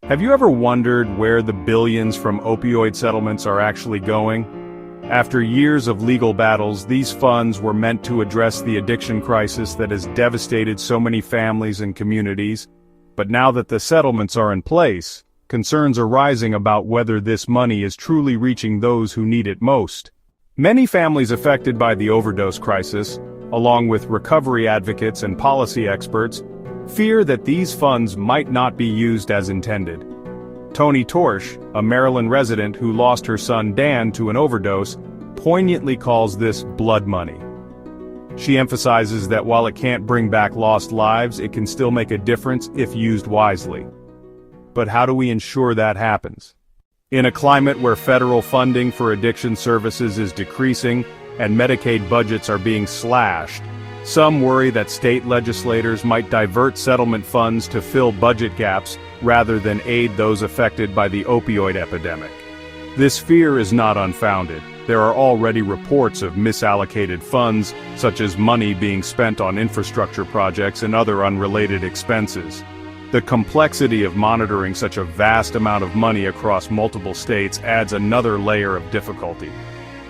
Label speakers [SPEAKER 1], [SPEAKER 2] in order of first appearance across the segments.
[SPEAKER 1] Have you ever wondered where the billions from opioid settlements are actually going? After years of legal battles, these funds were meant to address the addiction crisis that has devastated so many families and communities. But now that the settlements are in place, concerns are rising about whether this money is truly reaching those who need it most. Many families affected by the overdose crisis, along with recovery advocates and policy experts, fear that these funds might not be used as intended. Toni Torsch, a Maryland resident who lost her son Dan to an overdose, poignantly calls this blood money. She emphasizes that while it can't bring back lost lives, it can still make a difference if used wisely. But how do we ensure that happens? In a climate where federal funding for addiction services is decreasing and Medicaid budgets are being slashed, some worry that state legislators might divert settlement funds to fill budget gaps rather than aid those affected by the opioid epidemic. This fear is not unfounded. There are already reports of misallocated funds, such as money being spent on infrastructure projects and other unrelated expenses. The complexity of monitoring such a vast amount of money across multiple states adds another layer of difficulty.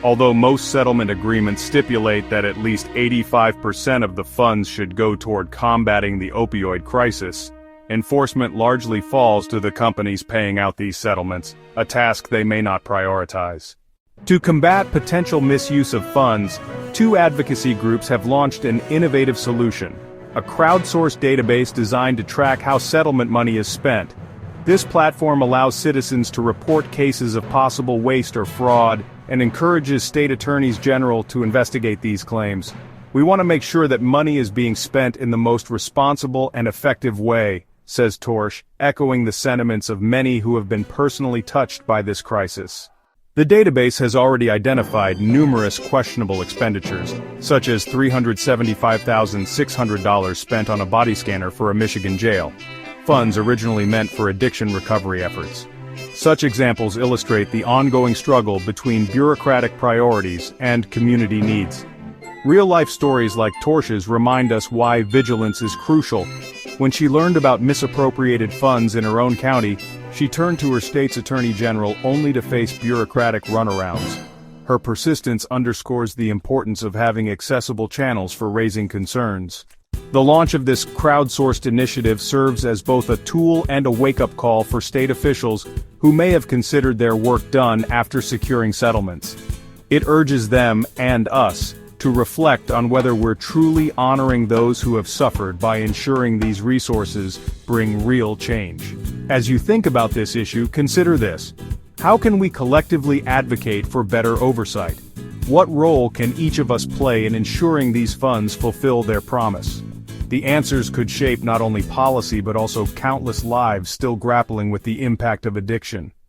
[SPEAKER 1] Although most settlement agreements stipulate that at least 85% of the funds should go toward combating the opioid crisis, enforcement largely falls to the companies paying out these settlements, a task they may not prioritize. To combat potential misuse of funds, two advocacy groups have launched an innovative solution, a crowdsourced database designed to track how settlement money is spent. This platform allows citizens to report cases of possible waste or fraud, and encourages state attorneys general to investigate these claims. We want to make sure that money is being spent in the most responsible and effective way, says Torsch, echoing the sentiments of many who have been personally touched by this crisis. The database has already identified numerous questionable expenditures, such as $375,600 spent on a body scanner for a Michigan jail, funds originally meant for addiction recovery efforts. Such examples illustrate the ongoing struggle between bureaucratic priorities and community needs. Real-life stories like Torsch's remind us why vigilance is crucial. When she learned about misappropriated funds in her own county, she turned to her state's attorney general only to face bureaucratic runarounds. Her persistence underscores the importance of having accessible channels for raising concerns. The launch of this crowdsourced initiative serves as both a tool and a wake-up call for state officials who may have considered their work done after securing settlements. It urges them, and us, to reflect on whether we're truly honoring those who have suffered by ensuring these resources bring real change. As you think about this issue, consider this. How can we collectively advocate for better oversight? What role can each of us play in ensuring these funds fulfill their promise? The answers could shape not only policy but also countless lives still grappling with the impact of addiction.